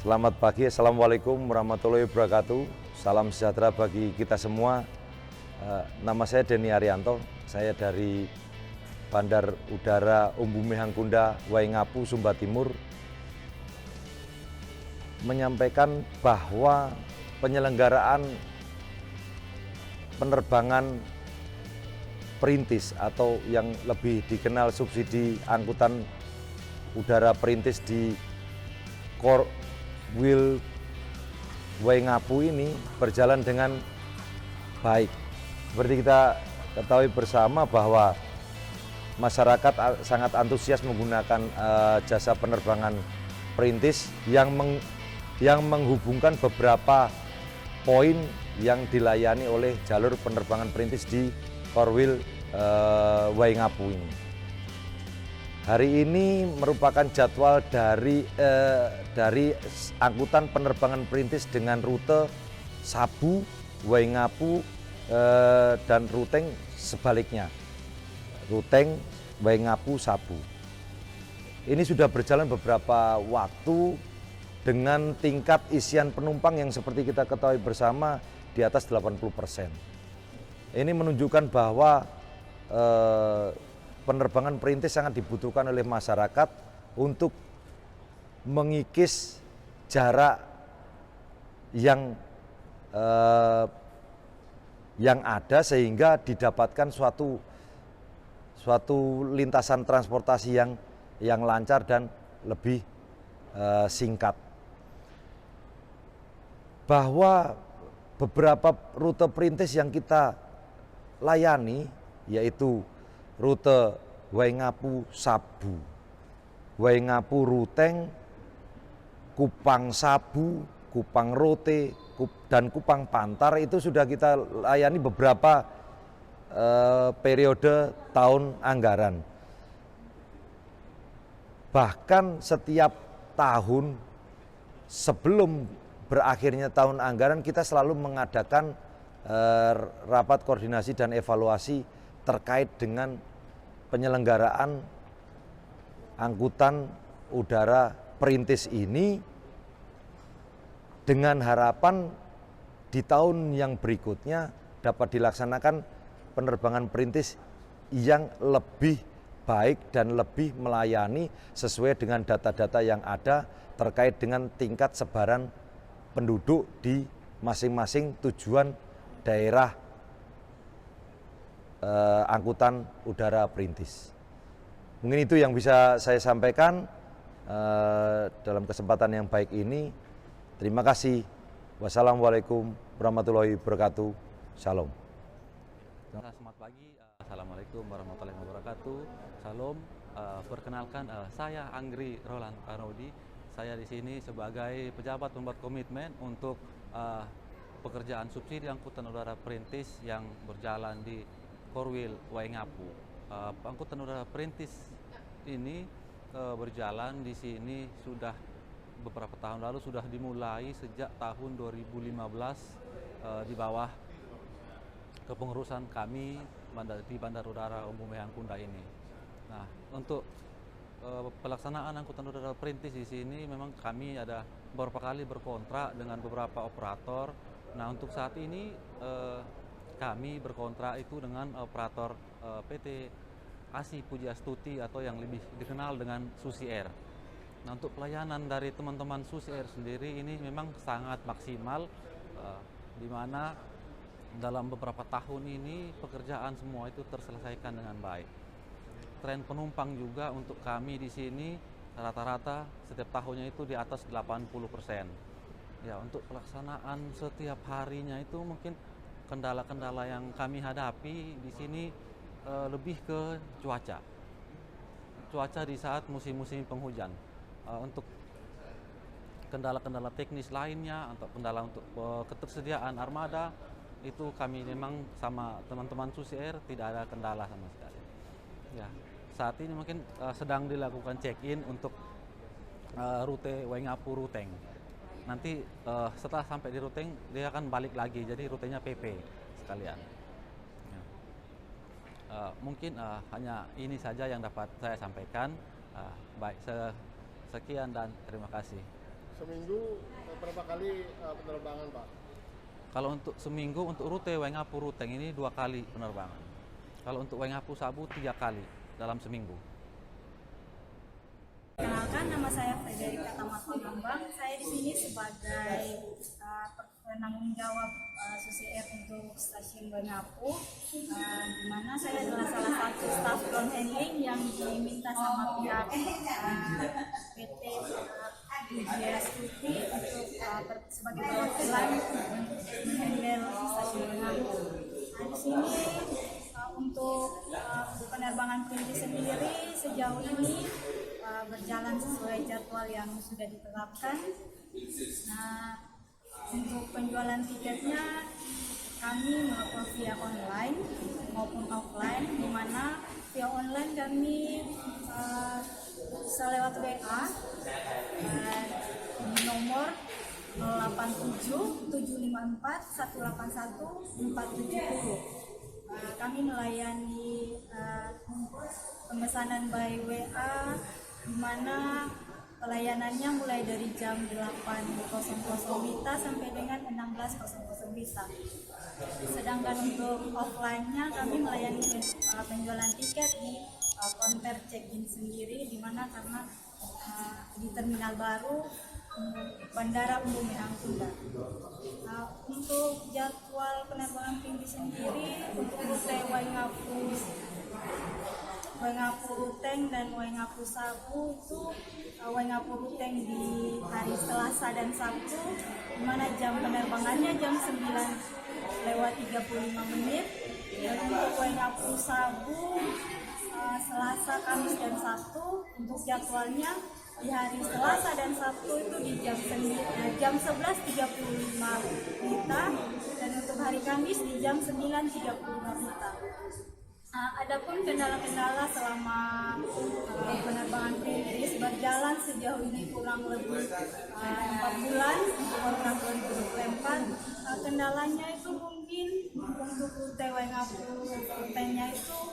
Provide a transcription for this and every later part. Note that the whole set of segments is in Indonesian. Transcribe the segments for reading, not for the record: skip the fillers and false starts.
Selamat pagi, Assalamualaikum warahmatullahi wabarakatuh. Salam sejahtera bagi kita semua. Nama saya Denny Arianto, saya dari Bandar Udara Umbu Mehangkunda, Waingapu, Sumba Timur, menyampaikan bahwa penyelenggaraan penerbangan perintis atau yang lebih dikenal subsidi angkutan udara perintis di Korwil Waingapu ini berjalan dengan baik. Seperti kita ketahui bersama bahwa masyarakat sangat antusias menggunakan jasa penerbangan perintis yang menghubungkan beberapa poin yang dilayani oleh jalur penerbangan perintis di Korwil Waingapu ini. Hari ini merupakan jadwal dari angkutan penerbangan perintis dengan rute Sabu, Waingapu, dan Ruteng sebaliknya. Ruteng, Waingapu, Sabu. Ini sudah berjalan beberapa waktu dengan tingkat isian penumpang yang seperti kita ketahui bersama di atas 80%. Ini menunjukkan bahwa penerbangan perintis sangat dibutuhkan oleh masyarakat untuk mengikis jarak yang ada sehingga didapatkan suatu lintasan transportasi yang lancar dan lebih singkat. Bahwa beberapa rute perintis yang kita layani yaitu rute Waingapu Sabu, Waingapu Ruteng, Kupang Sabu, Kupang Rote, dan Kupang Pantar itu sudah kita layani beberapa periode tahun anggaran. Bahkan setiap tahun sebelum berakhirnya tahun anggaran kita selalu mengadakan rapat koordinasi dan evaluasi terkait dengan penyelenggaraan angkutan udara perintis ini dengan harapan di tahun yang berikutnya dapat dilaksanakan penerbangan perintis yang lebih baik dan lebih melayani sesuai dengan data-data yang ada terkait dengan tingkat sebaran penduduk di masing-masing tujuan daerah angkutan udara perintis. Mungkin itu yang bisa saya sampaikan dalam kesempatan yang baik ini. Terima kasih. Wassalamualaikum warahmatullahi wabarakatuh. Shalom. Selamat pagi, Assalamualaikum warahmatullahi wabarakatuh. Salam. Perkenalkan, saya Anggri Roland Arodi. Saya di sini sebagai pejabat pembuat komitmen untuk pekerjaan subsidi angkutan udara perintis yang berjalan di Korwil Waingapu. Angkutan udara perintis ini berjalan di sini sudah beberapa tahun lalu, sudah dimulai sejak tahun 2015 di bawah kepengurusan kami di Bandar Udara Umbu Mehangkunda ini. Nah, untuk pelaksanaan angkutan udara perintis di sini memang kami ada beberapa kali berkontrak dengan beberapa operator. Nah, untuk saat ini kami berkontrak itu dengan operator PT ASI Pujiastuti atau yang lebih dikenal dengan Susi Air. Nah, untuk pelayanan dari teman-teman Susi Air sendiri ini memang sangat maksimal, di mana dalam beberapa tahun ini pekerjaan semua itu terselesaikan dengan baik. Tren penumpang juga untuk kami di sini rata-rata setiap tahunnya itu di atas 80%. Ya, untuk pelaksanaan setiap harinya itu mungkin kendala-kendala yang kami hadapi di sini lebih ke cuaca. Cuaca di saat musim-musim penghujan. Untuk kendala-kendala teknis lainnya, untuk kendala untuk ketersediaan armada, itu kami memang sama teman-teman Susi Air tidak ada kendala sama sekali. Ya, saat ini mungkin sedang dilakukan check-in untuk rute Waingapu Ruteng. Nanti setelah sampai di Ruteng dia akan balik lagi, jadi rutenya PP sekalian. Ya. Mungkin hanya ini saja yang dapat saya sampaikan. Baik, sekian dan terima kasih. seminggu berapa kali penerbangan, Pak? Kalau untuk seminggu untuk rute Waingapu Ruteng ini 2 kali penerbangan. Kalau untuk Waingapu Sabu 3 kali dalam seminggu. Kenalkan, nama saya Frederika Tamatwa Bambang. Saya di sini sebagai penanggung jawab Susi Air untuk stasiun Waingapu, di mana saya adalah salah satu staf ground handling yang diminta sama pihak PT UJS Tuti untuk sebagai perwakilan menghandle stasiun Waingapu. Di sini untuk penerbangan perintis sendiri sejauh ini berjalan sesuai jadwal yang sudah ditetapkan. Nah, untuk penjualan tiketnya kami melakukan via online maupun offline, di mana via online kami bisa lewat WA di nomor 087 754 181 470. Kami melayani pemesanan by WA, di mana pelayanannya mulai dari jam 8.00 WITA sampai dengan 16.00 WITA. Sedangkan untuk offline-nya kami melayani penjualan tiket di konter check-in sendiri, di mana karena di terminal baru Bandara Bumi Angkutan. Untuk jadwal penerbangan perintis sendiri untuk rute Waingapu Ruteng dan Waingapu Sabu itu Waingapu Ruteng di hari Selasa dan Sabtu, di mana jam penerbangannya jam 9:35, dan untuk Waingapu Sabu Selasa, Kamis dan Sabtu untuk jadwalnya di hari Selasa dan Sabtu itu di jam 11.35 WITA, dan untuk hari Kamis di jam 9.35 WITA. Adapun kendala-kendala selama penerbangan perintis berjalan sejauh ini kurang lebih 4 bulan untuk tahun 2024. Kendalanya itu mungkin untuk rute Waingapu Rutengnya itu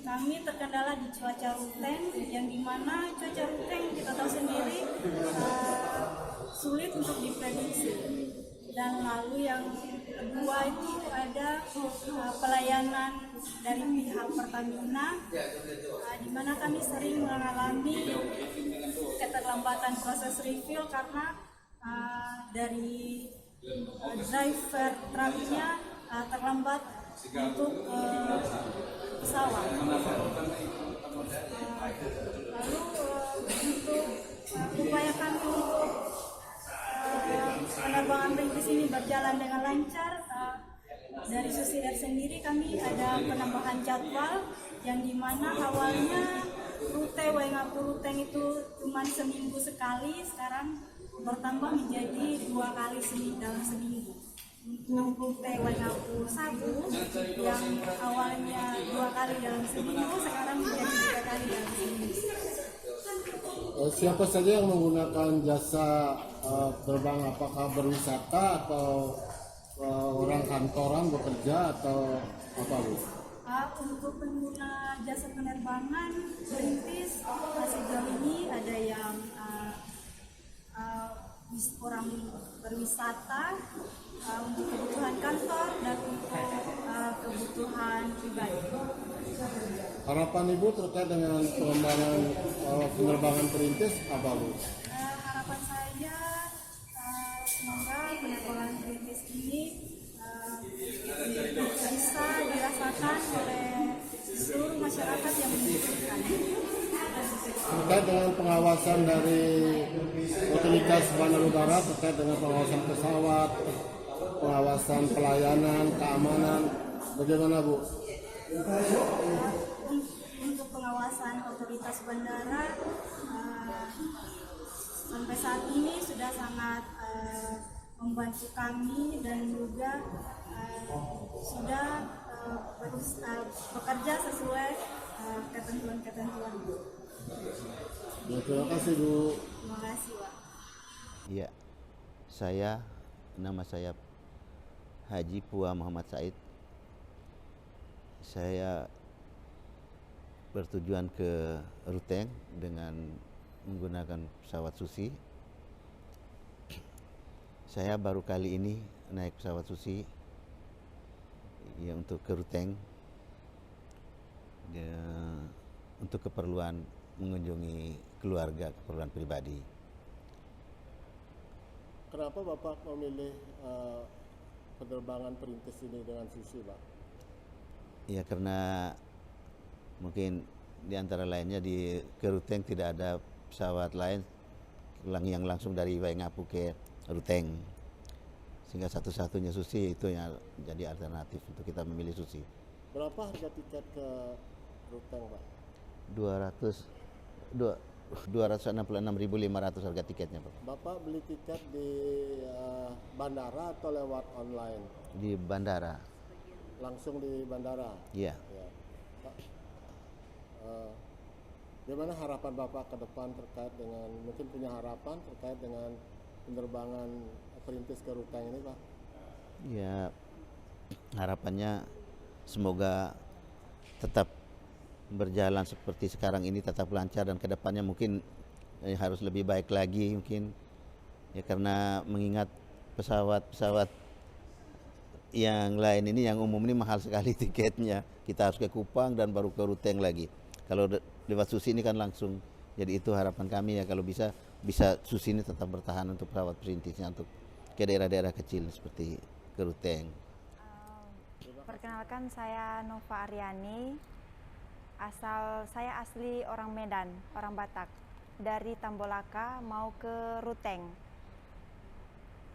kami terkendala di cuaca Ruteng, yang dimana cuaca Ruteng kita tahu sendiri sulit untuk diprediksi. Dan lalu yang kedua itu ada pelayanan dari pihak Pertamina, di mana kami sering mengalami keterlambatan proses refill karena dari driver truknya terlambat untuk pesawat. Lalu untuk upaya kami untuk penerbangan perintis ini berjalan dengan lancar, dari Susi Air sendiri kami ada penambahan jadwal, yang dimana awalnya rute Waingapu Ruteng itu cuma seminggu sekali, sekarang bertambah menjadi 2 kali dalam seminggu. Untuk rute Waingapu Sabu yang awalnya 2 kali dalam seminggu, sekarang menjadi 3 kali dalam seminggu. Siapa saja yang menggunakan jasa terbang, apakah berwisata atau orang kantoran bekerja atau apa, Bu? Untuk pengguna jasa penerbangan perintis sejauh ini ada yang orang berwisata untuk kebutuhan kantor dan untuk kebutuhan pribadi. Harapan Ibu terkait dengan pengembangan penerbangan perintis apa, Bu? Harapan saya semoga penerbangan perintis ini bisa dirasakan oleh seluruh masyarakat yang membutuhkan. Terkait dengan pengawasan dari Otoritas Bandar Udara, terkait dengan pengawasan pesawat, pengawasan pelayanan, keamanan, bagaimana, Bu? Untuk pengawasan otoritas bandara sampai saat ini sudah sangat membantu kami, dan juga sudah bekerja sesuai ketentuan-ketentuan. Ya, terima kasih, Bu. Terima kasih, Pak. Iya, nama saya Haji Pua Muhammad Said. Saya bertujuan ke Ruteng dengan menggunakan pesawat Susi. Saya baru kali ini naik pesawat Susi ya untuk ke Ruteng ya, untuk keperluan mengunjungi keluarga, keperluan pribadi. Kenapa Bapak memilih penerbangan perintis ini dengan Susi, Pak? Ya karena mungkin di antara lainnya di Ruteng tidak ada pesawat lain yang langsung dari Waingapu ke Ruteng, sehingga satu-satunya Susi itu yang jadi alternatif untuk kita memilih Susi. Berapa harga tiket ke Ruteng, Pak? 266.500 harga tiketnya, Pak. Bapak beli tiket di bandara atau lewat online? Di bandara. Langsung di bandara? Iya. Ya. Pak, bagaimana harapan Bapak ke depan terkait dengan, mungkin punya harapan terkait dengan penerbangan perintis ke Ruteng ini, Pak? Ya, harapannya semoga tetap berjalan seperti sekarang ini, tetap lancar, dan kedepannya mungkin harus lebih baik lagi mungkin ya, karena mengingat pesawat-pesawat yang lain ini, yang umum ini mahal sekali tiketnya. Kita harus ke Kupang dan baru ke Ruteng lagi. Kalau lewat Susi ini kan langsung. Jadi itu harapan kami ya, kalau bisa Susi ini tetap bertahan untuk pesawat perintisnya untuk ke daerah-daerah kecil seperti ke Ruteng. Perkenalkan, saya Nova Aryani. Saya asli orang Medan, orang Batak. Dari Tambolaka mau ke Ruteng.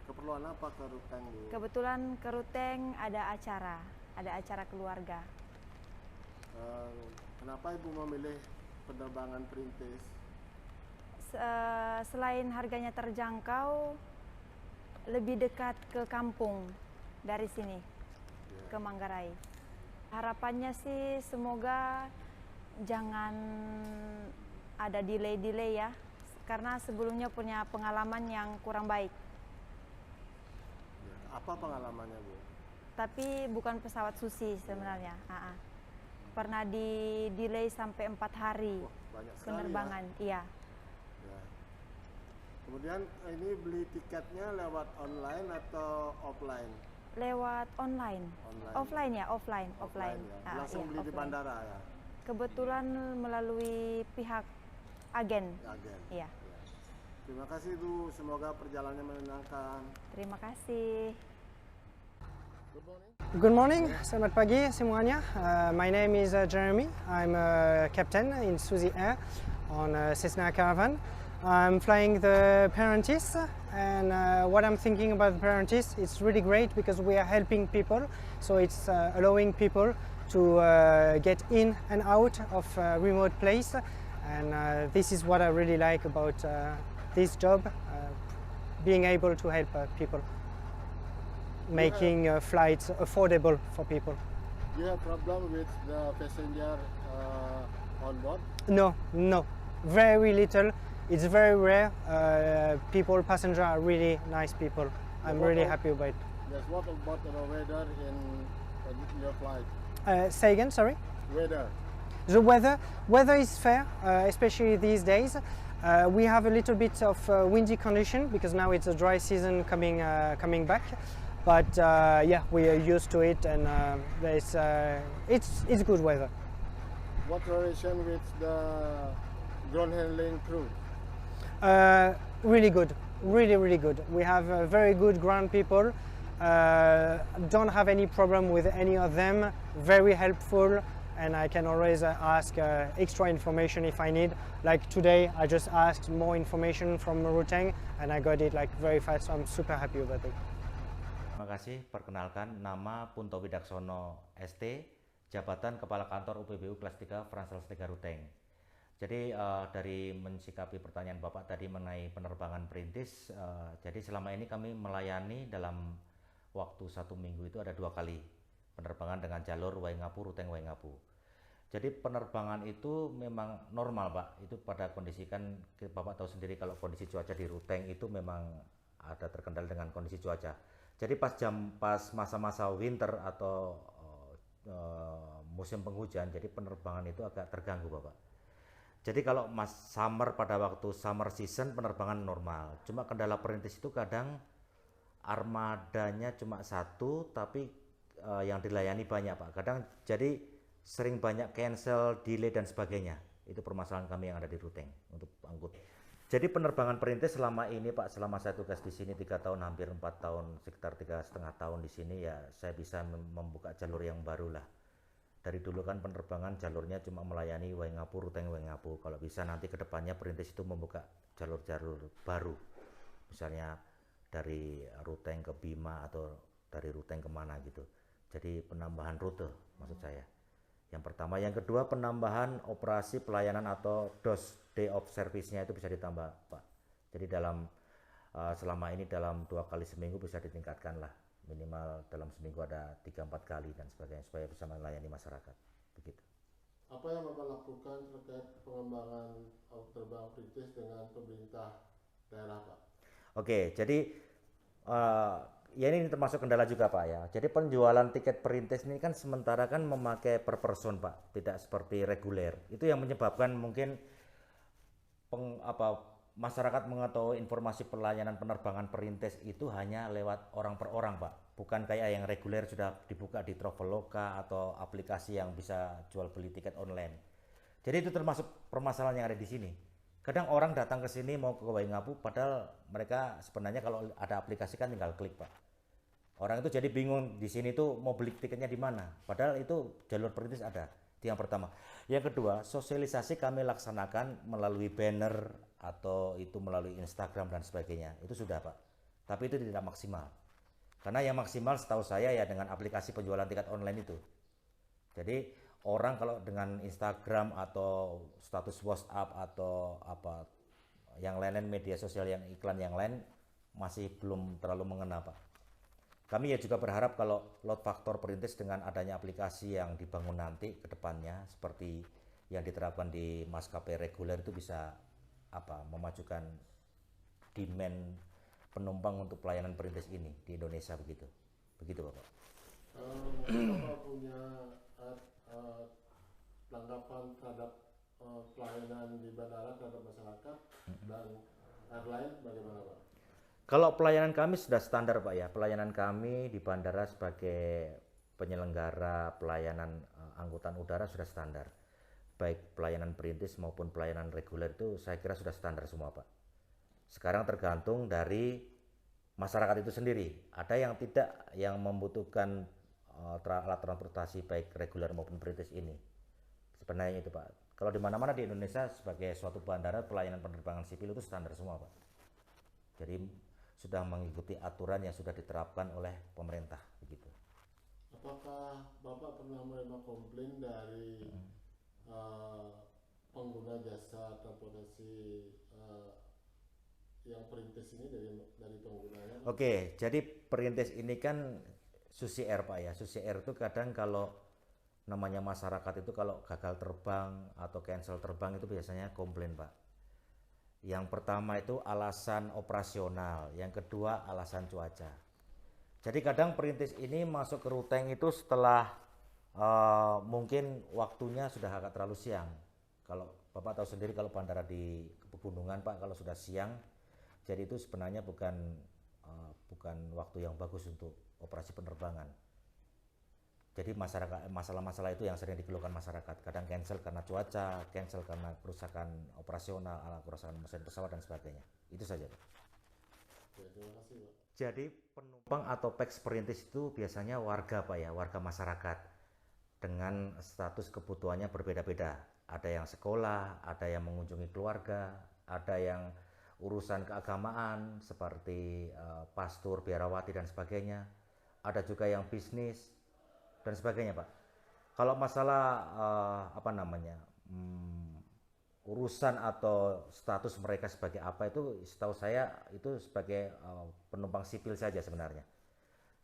Keperluan apa ke Ruteng, Bu? Kebetulan ke Ruteng ada acara keluarga. Kenapa Ibu memilih penerbangan perintis? Selain harganya terjangkau, lebih dekat ke kampung dari sini, ke Manggarai. Harapannya sih semoga jangan ada delay ya, karena sebelumnya punya pengalaman yang kurang baik. Apa pengalamannya, Bu? Tapi bukan pesawat Susi sebenarnya. Pernah di delay sampai 4 hari. Wah, banyak sekali penerbangan. Iya. Ya. Kemudian ini beli tiketnya lewat online atau offline? Lewat online. Offline ya, offline. Ya. Langsung Iya, beli di offline. bandara ya? Kebetulan melalui pihak agen. Agen. Iya. Ya. Terima kasih, Bu. Semoga perjalanannya menyenangkan. Terima kasih. Good morning. Good morning, selamat pagi semuanya. My name is Jeremy. I'm a captain in Suzy Air on Cessna Caravan. I'm flying the Parentis, and what I'm thinking about the Parentis, it's really great because we are helping people. So it's allowing people to get in and out of a remote place, and this is what I really like about this job, being able to help people, making flights affordable for people. Do you have problem with the passenger on board? No, very little. It's very rare. Passengers are really nice people. I'm really happy about it. Yes. What about the weather in your flight? Say again, sorry? Weather. The weather is fair, especially these days. We have a little bit of windy condition because now it's a dry season coming back. But yeah, we are used to it, and it's good weather. What relation with the ground handling crew? Really good, really good. We have very good ground people. Don't have any problem with any of them. Very helpful, and I can always ask extra information if I need. Like today, I just asked more information from Ruteng, and I got it like very fast. So I'm super happy about it. Terima kasih. Perkenalkan, nama Punto Widaksono ST, Jabatan Kepala Kantor UPBU Kelas 3 Fransels 3 Ruteng. Jadi dari mensikapi pertanyaan Bapak tadi mengenai penerbangan perintis, jadi selama ini kami melayani dalam waktu 1 minggu itu ada 2 kali penerbangan dengan jalur Waingapu, Ruteng Waingapu. Jadi penerbangan itu memang normal, Pak. Itu pada kondisi, kan Bapak tahu sendiri kalau kondisi cuaca di Ruteng itu memang ada terkendala dengan kondisi cuaca. Jadi pas masa-masa winter atau musim penghujan, jadi penerbangan itu agak terganggu, Bapak. Jadi kalau pada waktu summer season penerbangan normal. Cuma kendala perintis itu kadang armadanya cuma satu, tapi yang dilayani banyak Pak. Kadang jadi sering banyak cancel, delay dan sebagainya. Itu permasalahan kami yang ada di Ruteng untuk angkut. Jadi penerbangan perintis selama ini Pak, selama saya tugas di sini 3 tahun, hampir 4 tahun, sekitar 3,5 tahun di sini ya, saya bisa membuka jalur yang baru lah. Dari dulu kan penerbangan jalurnya cuma melayani Waingapu, Ruteng, Waingapu. Kalau bisa nanti kedepannya perintis itu membuka jalur-jalur baru. Misalnya dari Ruteng ke Bima atau dari Ruteng kemana gitu. Jadi penambahan rute maksud saya. Yang pertama, yang kedua penambahan operasi pelayanan atau DOS, day of service-nya itu bisa ditambah Pak. Jadi dalam selama ini dalam 2 kali seminggu bisa ditingkatkan lah, minimal dalam seminggu ada 3-4 kali dan sebagainya supaya bisa melayani masyarakat begitu. Apa yang Bapak lakukan terkait pengembangan terbang perintis dengan pemerintah daerah Pak? Oke, jadi ya ini termasuk kendala juga Pak ya. Jadi penjualan tiket perintis ini kan sementara kan memakai per person Pak, tidak seperti reguler. Itu yang menyebabkan mungkin masyarakat mengetahui informasi pelayanan penerbangan perintis itu hanya lewat orang per orang Pak. Bukan kayak yang reguler sudah dibuka di Traveloka atau aplikasi yang bisa jual beli tiket online. Jadi itu termasuk permasalahan yang ada di sini. Kadang orang datang ke sini mau ke Waingapu padahal mereka sebenarnya kalau ada aplikasi kan tinggal klik Pak. Orang itu jadi bingung di sini tuh mau beli tiketnya di mana. Padahal itu jalur perintis ada. Itu yang pertama. Yang kedua, sosialisasi kami laksanakan melalui banner atau itu melalui Instagram dan sebagainya. Itu sudah Pak. Tapi itu tidak maksimal. Karena yang maksimal setahu saya ya dengan aplikasi penjualan tiket online itu. Jadi orang kalau dengan Instagram atau status WhatsApp atau apa yang lain media sosial yang iklan yang lain masih belum terlalu mengena Pak. Kami ya juga berharap kalau load factor perintis dengan adanya aplikasi yang dibangun nanti ke depannya seperti yang diterapkan di maskapai reguler itu bisa memajukan demand penumpang untuk pelayanan perintis ini di Indonesia begitu. Begitu Bapak. Bapak punya tanggapan terhadap pelayanan di bandara terhadap masyarakat dan airline bagaimana Pak? Kalau pelayanan kami sudah standar Pak ya. Pelayanan kami di bandara sebagai penyelenggara pelayanan angkutan udara sudah standar. Baik pelayanan perintis maupun pelayanan reguler itu saya kira sudah standar semua Pak. Sekarang tergantung dari masyarakat itu sendiri. Ada yang tidak, yang membutuhkan alat transportasi baik reguler maupun perintis ini. Sebenarnya itu Pak. Kalau di mana-mana di Indonesia sebagai suatu bandara pelayanan penerbangan sipil itu standar semua Pak. Jadi sudah mengikuti aturan yang sudah diterapkan oleh pemerintah begitu. Apakah Bapak pernah menerima komplain dari pengguna jasa transportasi yang perintis ini dari penggunanya? Oke, jadi perintis ini kan Susi Air Pak ya. Susi Air itu kadang kalau namanya masyarakat itu kalau gagal terbang atau cancel terbang itu biasanya komplain Pak. Yang pertama itu alasan operasional, yang kedua alasan cuaca. Jadi kadang perintis ini masuk ke Ruteng itu setelah mungkin waktunya sudah agak terlalu siang. Kalau Bapak tahu sendiri kalau bandara di pegunungan Pak kalau sudah siang, jadi itu sebenarnya bukan waktu yang bagus untuk operasi penerbangan. Jadi masalah-masalah itu yang sering dikeluhkan masyarakat. Kadang cancel karena cuaca, cancel karena kerusakan operasional, kerusakan mesin pesawat dan sebagainya. Itu saja Pak. Ya, terima kasih Pak. Jadi penumpang atau peks perintis itu biasanya warga Pak ya, warga masyarakat dengan status kebutuhannya berbeda-beda. Ada yang sekolah, ada yang mengunjungi keluarga, ada yang urusan keagamaan seperti pastur, biarawati dan sebagainya. Ada juga yang bisnis dan sebagainya Pak. Kalau masalah urusan atau status mereka sebagai apa itu setahu saya itu sebagai penumpang sipil saja sebenarnya.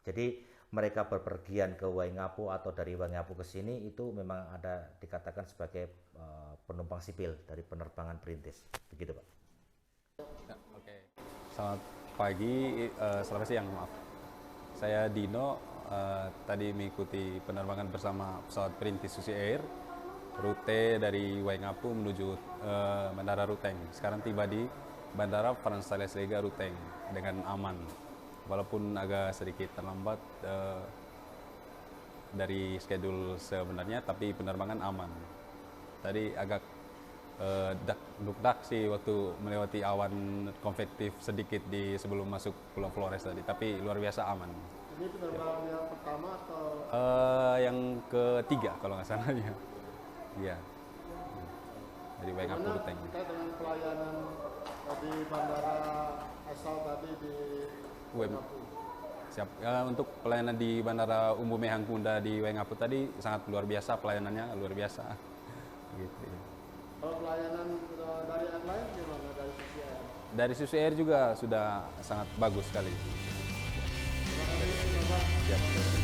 Jadi mereka berpergian ke Waingapu atau dari Waingapu ke sini itu memang ada dikatakan sebagai penumpang sipil dari penerbangan perintis. Begitu Pak. Oke. Selamat pagi, selamat siang maaf. Saya Dino, tadi mengikuti penerbangan bersama pesawat perintis Susi Air, rute dari Waingapu menuju Bandara Ruteng. Sekarang tiba di Bandara Frans Sales Lega Ruteng dengan aman. walaupun agak sedikit terlambat dari schedule sebenarnya, tapi penerbangan aman. Tadi agak dak sih waktu melewati awan konvektif sedikit di sebelum masuk Pulau Flores tadi, tapi luar biasa aman. Ini penerbangan yang pertama atau Yang ketiga kalau nggak salah ya. Iya. Dari Waingapu gimana Ruteng. terkait dengan pelayanan di bandara asal tadi di Waingapu? Siap. Untuk pelayanan di Bandara Umum Hangkunda di Waingapu tadi sangat luar biasa, pelayanannya luar biasa. Gitu. Kalau pelayanan dari airline gimana dari sisi air? Dari sisi air juga sudah sangat bagus sekali. Terima kasih, Bapak. Siap.